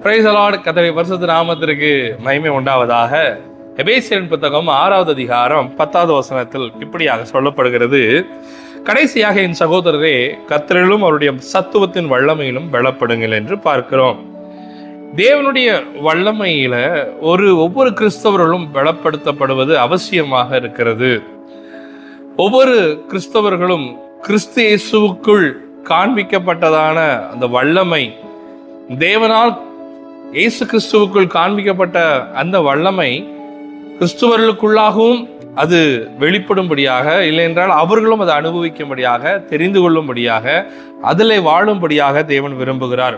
Praise the Lord. கர்த்தருடைய பரிசுத்த நாமத்திற்கு மகிமை உண்டாவதாக. எபேசியரின் புத்தகம் 6வது அதிகாரம் 10வது வசனத்தில் இப்படியாக சொல்லப்படுகிறது: கடைசியாக என் சகோதரரே, கர்த்தரிலும் அவருடைய சத்துவத்தின் வல்லமையிலும் பலப்படுங்கள் என்று பார்க்கிறோம். தேவனுடைய வல்லமையில ஒவ்வொரு கிறிஸ்தவர்களும் பலப்படுத்தப்படுவது அவசியமாக இருக்கிறது. ஒவ்வொரு கிறிஸ்தவர்களும் கிறிஸ்து இயேசுவுக்குள் காண்பிக்கப்பட்டதான அந்த வல்லமை, தேவனால் இயேசு கிறிஸ்துவுக்குள் காண்பிக்கப்பட்ட அந்த வல்லமை கிறிஸ்துவர்களுக்குள்ளாகவும் அது வெளிப்படும்படியாக, இல்லை என்றால் அவர்களும் அதை அனுபவிக்கும்படியாக, தெரிந்து கொள்ளும்படியாக, அதில் வாழும்படியாக தேவன் விரும்புகிறார்.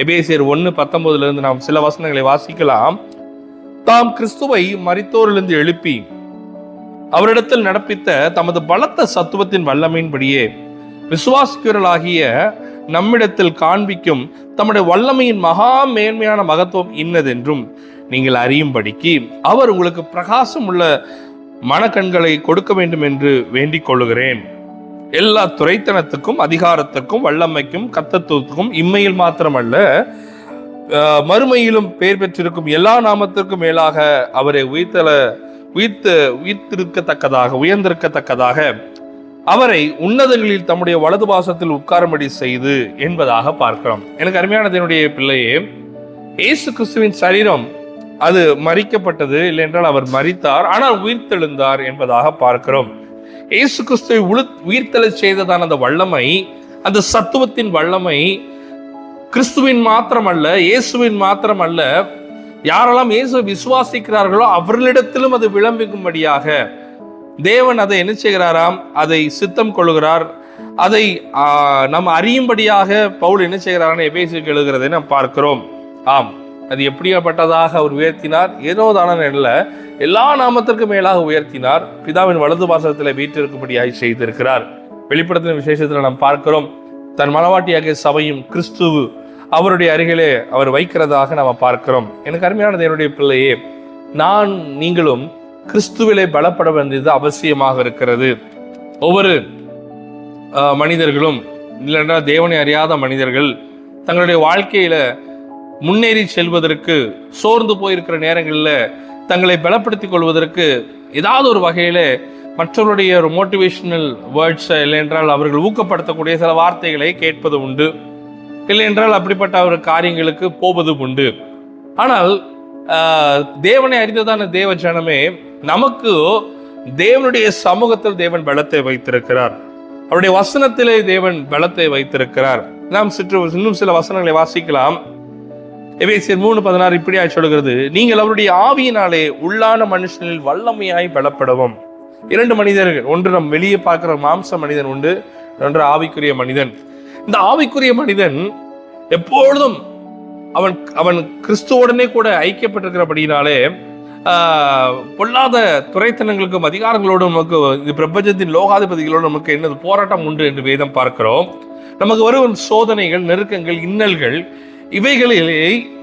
எபேசியர் 1:19 நாம் சில வசனங்களை வாசிக்கலாம். தாம் கிறிஸ்துவை மரித்தோரிலிருந்து எழுப்பி அவரிடத்தில் நடப்பித்த தமது பலத்த சத்துவத்தின் வல்லமையின்படியே விசுவாசிக்கிறவர்களாகிய நம்மிடத்தில் காண்பிக்கும் தம்முடைய வல்லமையின் மகா மேன்மையான மகத்துவம் இன்னதென்றும் நீங்கள் அறியும்படிக்கு அவர் உங்களுக்கு பிரகாசம் உள்ள மனக்கண்களை கொடுக்க வேண்டும் என்று வேண்டிக் கொள்ளுகிறேன். எல்லா துரைத்தனத்துக்கும், அதிகாரத்துக்கும், வல்லமைக்கும், கர்த்தத்துவத்துக்கும் இம்மையில் மாத்திரமல்ல மறுமையிலும் பெயர் பெற்றிருக்கும் எல்லா நாமத்திற்கும் மேலாக அவரை உயர்ந்திருக்கத்தக்கதாக அவரை உன்னதங்களில் தம்முடைய வலது பாசத்தில் உட்காரும்படி செய்து என்பதாக பார்க்கிறோம். எனக்கு அருமையான என்னுடைய பிள்ளையே, இயேசு கிறிஸ்துவின் சரீரம் அது மரிக்கப்பட்டது, இல்லை என்றால் அவர் மரித்தார், ஆனால் உயிர்த்தெழுந்தார் என்பதாக பார்க்கிறோம். இயேசு கிறிஸ்துவை உயிர்த்தெழச் செய்ததான அந்த வல்லமை, அந்த சத்துவத்தின் வல்லமை கிறிஸ்துவின் மாத்திரமல்ல, இயேசுவின் மாத்திரமல்ல, யாரெல்லாம் இயேசு விசுவாசிக்கிறார்களோ அவர்களிடத்திலும் அது விளம்பிக்கும்படியாக தேவன் அதை என்ன செய்கிறாராம்? அதை சித்தம் கொள்கிறார். அதை நாம் அறியும்படியாக பவுல் என்ன செய்கிறார்? எபேசியருக்கு எழுதுகிறதை நாம் பார்க்கிறோம். ஆம், அது எப்படியாப்பட்டதாக அவர் உயர்த்தினார்? ஏதோ தான எல்லா நாமத்திற்கும் மேலாக உயர்த்தினார். பிதாவின் வலது பாசத்தில் வீட்டிற்கும்படியாக செய்திருக்கிறார். வெளிப்படுத்தின விசேஷத்தில் நாம் பார்க்கிறோம், தன் மனவாட்டியாகிய சபையும் கிறிஸ்துவ அவருடைய அருகிலே அவர் வைக்கிறதாக நாம் பார்க்கிறோம். எனக்கு அருமையானது என்னுடைய பிள்ளையே, நீங்களும் கிறிஸ்துவிலே பலப்பட வேண்டியது அவசியமாக இருக்கிறது. ஒவ்வொரு மனிதர்களும், இல்லைன்னா தேவனை அறியாத மனிதர்கள் தங்களுடைய வாழ்க்கையில முன்னேறி செல்வதற்கு, சோர்ந்து போயிருக்கிற நேரங்களில் தங்களை பலப்படுத்திக் கொள்வதற்கு ஏதாவது ஒரு வகையில மற்றவருடைய ஒரு மோட்டிவேஷனல் வேர்ட்ஸ், இல்லை என்றால் அவர்கள் ஊக்கப்படுத்தக்கூடிய சில வார்த்தைகளை கேட்பது உண்டு, இல்லை என்றால் அப்படிப்பட்ட ஒரு காரியங்களுக்கு போவது உண்டு. ஆனால் தேவனை அறிந்ததான தேவ ஜனமே, நமக்கு தேவனுடைய சமூகத்தில் தேவன் பலத்தை வைத்திருக்கிறார். அவருடைய வசனத்திலே தேவன் பலத்தை வைத்திருக்கிறார். நாம் இன்னும் சில வசனங்களை வாசிக்கலாம். எபேசியர் 3:16 இப்படியா சொல்கிறது: நீங்கள் அவருடைய ஆவியினாலே உள்ளான மனுஷனில் வல்லமையாய் பலப்படவும். 2 மனிதர்கள், ஒன்று நம் வெளியே பார்க்கிற மாம்ச மனிதன் உண்டு, ஒன்று ஆவிக்குரிய மனிதன். இந்த ஆவிக்குரிய மனிதன் எப்பொழுதும் அவன் கிறிஸ்துவோடனே கூட ஐக்கியப்பட்டிருக்கிறபடினாலே பொல்லாத துரைத்தனங்களுக்கும் அதிகாரங்களோடு நமக்கு, இந்த பிரபஞ்சத்தின் லோகாதிபதிகளோடு நமக்கு என்னது போராட்டம் உண்டு என்று வேதம் பார்க்கிறோம். நமக்கு வரும் சோதனைகள், நெருக்கங்கள், இன்னல்கள் இவைகளிலே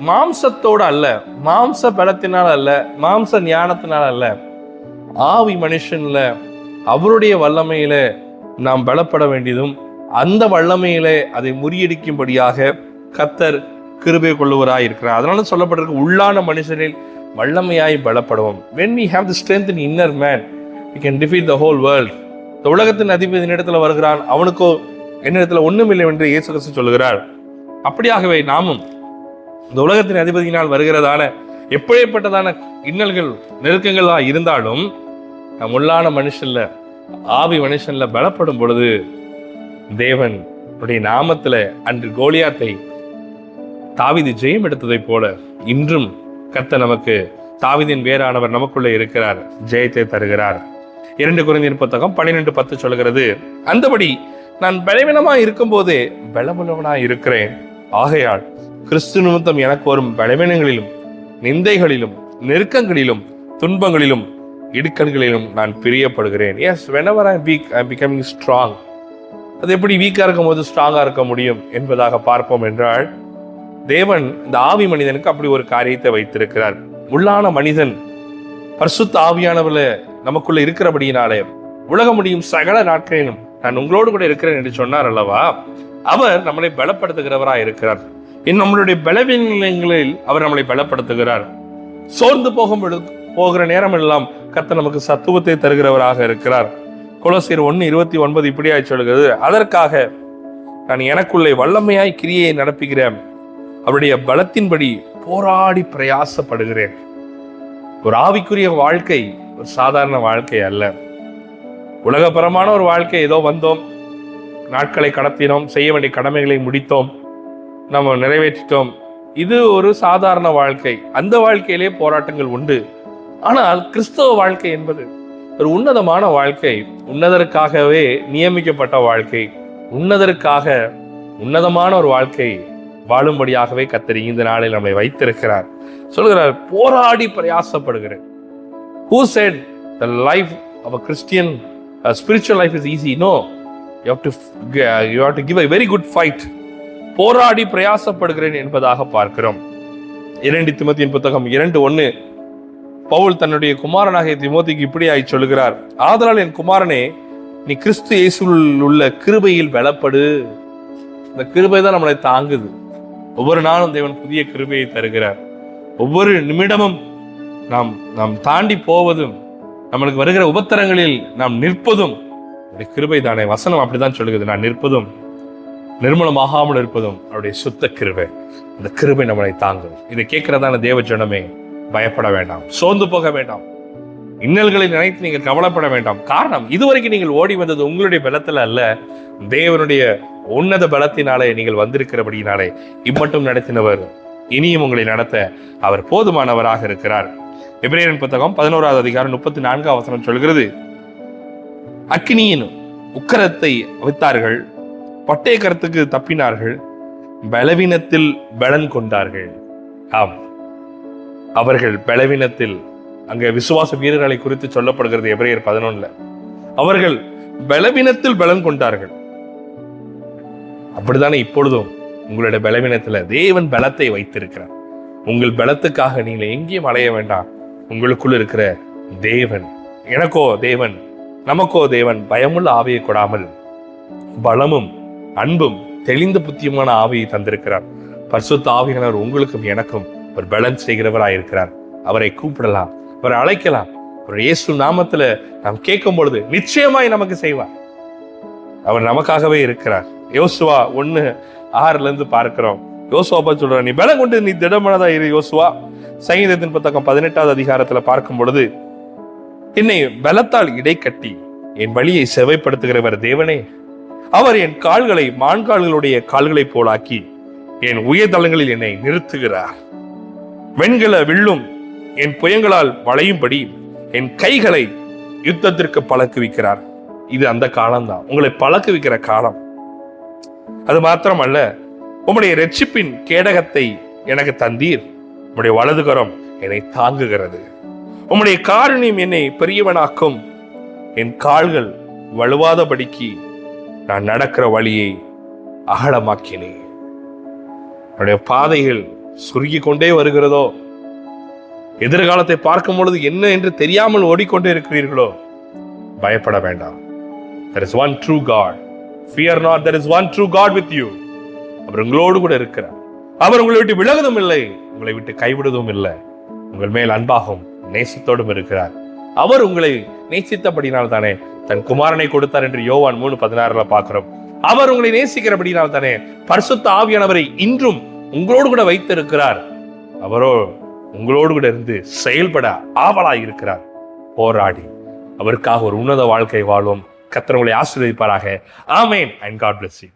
மாம்சத்தோடு அல்ல, மாம்ச பலத்தினால் அல்ல, மாம்ச ஞானத்தினால் அல்ல, ஆவி மனுஷன்ல அவருடைய வல்லமையில நாம் பலப்பட வேண்டியதும், அந்த வல்லமையில அதை முறியடிக்கும்படியாக கர்த்தர் கிருபை கொள்ளுவராய் இருக்கிறார். அதனால சொல்லப்பட்டிருக்கு, உள்ளான மனுஷனில் வல்லமையாய் பலப்படுவோம். When we have the strength in inner man, we can defeat the whole world. இந்த உலகத்தின் அதிபதி இடத்துல வருகிறான், அவனுக்கோ என்னிடத்துல ஒண்ணுமில்லை என்று இயேசு கிறிஸ்து சொல்லுகிறார். அப்படியாகவே நாமும் இந்த உலகத்தின் அதிபதியினால் வருகிறதான எப்படிப்பட்டதான இன்னல்கள், நெருக்கங்களா இருந்தாலும் நம் உள்ளான மனுஷன்ல, ஆவி மனுஷன்ல பலப்படும் பொழுது தேவன் நாமத்துல அன்று கோலியாத்தை தாவீது ஜெயம் எடுத்ததை போல இன்றும் கர்த்தர் நமக்கு, தாவீதின் வேறானவர் நமக்குள்ளே இருக்கிறார், ஜெயத்தை தருகிறார். 2 கொரிந்தியர் புத்தகம் 12:10 சொல்கிறது: அந்தபடி நான் பலவீனமாய் இருக்கும் போதே பலமுள்ளவனாய் இருக்கிறேன். ஆகையால் கிறிஸ்து நிமித்தம் எனக்கு வரும் பலவீனங்களிலும், நிந்தைகளிலும், நெருக்கங்களிலும், துன்பங்களிலும், இடுக்கண்களிலும் நான் பிரியப்படுகிறேன். Yes, whenever I am weak, I am becoming strong. அது எப்படி வீக்கா இருக்கும் போது ஸ்ட்ராங்கா இருக்க முடியும் என்பதாக பார்ப்போம் என்றால், தேவன் இந்த ஆவி மனிதனுக்கு அப்படி ஒரு காரியத்தை வைத்திருக்கிறார். உள்ளான மனிதன் பரிசுத்த ஆவியானவர்ல நமக்குள்ள இருக்கிறபடியினாலே உலக முடியும் சகல நாட்களிலும் நான் உங்களோடு கூட இருக்கிறேன் என்று சொன்னார் அல்லவா, அவர் நம்மளை பலப்படுத்துகிறவராய் இருக்கிறார். நம்மளுடைய பலவீனங்களில் அவர் நம்மளை பலப்படுத்துகிறார். சோர்ந்து போகிற நேரம் எல்லாம் கர்த்தர் நமக்கு சத்துவத்தை தருகிறவராக இருக்கிறார். கொலோசியர் 1:29 இப்படியாய் சொல்கிறது, அதற்காக நான் எனக்குள்ளே வல்லமையாய் கிரியை நடப்புகிறேன், அவருடைய பலத்தின்படி போராடி பிரயாசப்படுகிறேன். ஒரு ஆவிக்குரிய வாழ்க்கை ஒரு சாதாரண வாழ்க்கை அல்ல. உலகபரமான ஒரு வாழ்க்கை, ஏதோ வந்தோம், நாட்களை கடத்தினோம், செய்ய வேண்டிய கடமைகளை முடித்தோம், நம்ம நிறைவேற்றிட்டோம், இது ஒரு சாதாரண வாழ்க்கை. அந்த வாழ்க்கையிலே போராட்டங்கள் உண்டு. ஆனால் கிறிஸ்தவ வாழ்க்கை என்பது ஒரு உன்னதமான வாழ்க்கை, உன்னதற்காகவே நியமிக்கப்பட்ட வாழ்க்கை, உன்னதமான ஒரு வாழ்க்கை வாழும்படியாகவே கர்த்தர் இந்த நாளில் நம்மை வைத்திருக்கிறார். சொல்கிறார், போராடி பிரயாசப்படுகிறேன். Who said the life of a Christian, a spiritual life is easy? No, you have to give a very good fight. போராடி பிரயாசப்படுகிறேன் என்பதாக பார்க்கிறோம். 2 தீமோத்தேயுவின் புத்தகம் 2:1 பவுல் தன்னுடைய குமாரனாகிய தீமோத்தேயுக்கு இப்படியாய் சொல்லுகிறார், ஆதலால் என் குமாரனே, நீ கிறிஸ்து இயேசுவில் உள்ள கிருபையில் பலப்படு. இந்த கிருபை தான் நம்மளை தாங்குது. ஒவ்வொரு நாளும் தேவன் புதிய கிருபையை தருகிறார். ஒவ்வொரு நிமிடமும் நாம் தாண்டி போவதும், நம்மளுக்கு வருகிற உபத்திரங்களில் நாம் நிற்பதும் கிருபை தானே. வசனம் அப்படிதான் சொல்லுகிறது, நான் நிற்பதும் நிர்மூலமாகாமல் இருப்பதும் அவருடைய சுத்த கிருபை. இந்த கிருபை நம்மளை தாங்கும். இதை கேட்கிறதான தேவ ஜனமே, பயப்பட வேண்டாம், சோர்ந்து போக வேண்டாம், இன்னல்களை நினைத்து நீங்கள் கவலைப்பட வேண்டாம். காரணம், இதுவரைக்கும் நீங்கள் ஓடி வந்தது உங்களுடைய பலத்தில் அல்ல, தேவனுடைய உன்னத பலத்தினாலே நீங்கள் வந்திருக்கிறபடியினாலே இம்மட்டும் நடத்தினவர் இனியும் உங்களை நடத்த அவர் போதுமானவராக இருக்கிறார். எபிரேயரின் புத்தகம் 11வது அதிகாரம் 34வது வசனம் சொல்கிறது, அக்கினியின் உக்கரத்தை வைத்தார்கள், பட்டய கரத்துக்கு தப்பினார்கள், பலவீனத்தில் பலன் கொண்டார்கள். ஆம், அவர்கள் பலவீனத்தில், அங்க விசுவாச வீரர்களை குறித்து சொல்லப்படுகிறது எபிரேயர் 11. அவர்கள் பலவீனத்தில் பலன் கொண்டார்கள். அப்படித்தானே இப்பொழுதும் உங்களுடைய பலவீனத்துல தேவன் பலத்தை வைத்திருக்கிறார். உங்கள் பலத்துக்காக நீங்கள் எங்கேயும் அலைய வேண்டாம். உங்களுக்குள் இருக்கிற தேவன், எனக்கோ தேவன், நமக்கோ தேவன் பயமுள்ள ஆவியை கொடாமல் பலமும் அன்பும் தெளிந்த புத்தியமான ஆவியை தந்திருக்கிறார். பரிசுத்த ஆவியானவர் உங்களுக்கும் எனக்கும் ஒரு பலன் செய்கிறவராயிருக்கிறார். அவரை கூப்பிடலாம், அவரை அழைக்கலாம். அவர் இயேசு நாமத்துல நாம் கேட்கும் பொழுது நிச்சயமாய் நமக்கு செய்வார். அவர் நமக்காகவே இருக்கிறார். யோசுவா 1:6 பார்க்கிறோம். யோசுவா பார்த்து சொல்றார், நீ பலம் கொண்டு நீ திடமானதா இரு யோசுவா. சங்கீதத்தின் புத்தகம் 18வது அதிகாரத்துல பார்க்கும் பொழுது, என்னை பலத்தால் இடை கட்டி என் வழியை செவைப்படுத்துகிறவர் தேவனே, அவர் என் கால்களை மான்கால்களுடைய கால்களை போலாக்கி என் உயர்தளங்களில் என்னை நிறுத்துகிறார். வெண்கல வில்லும் என் புயங்களால் வளையும்படி என் கைகளை யுத்தத்திற்கு பழக்குவிக்கிறார். இது அந்த காலம்தான், உங்களை பழக்குவிக்கிற காலம். அது மாத்திரமல்ல, உம்முடைய இரட்சிப்பின் கேடகத்தை எனக்கு தந்தீர், உம்முடைய வலதுகரம் என்னை தாங்குகிறது. உம்முடைய காருண்யம் என்னை பெரியவனாக்கும், என் கால்கள் வலுவாதபடிக்கு நான் நடக்கிற வழியை அகலமாக்கினேன். என்னுடைய பாதைகள் சுருங்கி கொண்டே வருகிறதோ, எதிர்காலத்தை பார்க்கும் பொழுது என்ன என்று தெரியாமல் ஓடிக்கொண்டே இருக்கிறீர்களோ, பயப்பட வேண்டாம். There is one true God. Fear not, there is one true God with you. அவர் உங்களோடு கூட இருக்கிறார். அவர் உங்களை விட்டு விலகுவதும் இல்லை, உங்களை விட்டு கைவிடுவதும் இல்லை. உங்கள் மேல் அன்பாகவும் நேசத்தோடும் இருக்கிறார். அவர் உங்களை நேசித்தபடினால் தானே தன் குமாரனை கொடுத்தார் என்று யோவான் 3:16 பார்க்கிறோம். அவர் உங்களை நேசிக்கிறபடினால் தானே பரிசுத்த ஆவியானவரை இன்றும் உங்களோடு கூட வைத்திருக்கிறார். அவரோ உங்களோடு கூட இருந்து செயல்பட ஆவலாய் இருக்கிறார். போராடி அவருக்காக ஒரு உன்னத வாழ்க்கை வாழ்வோம். கர்த்தர் உங்களை ஆசீர்வதிப்பாராக. ஆமென். and God bless you.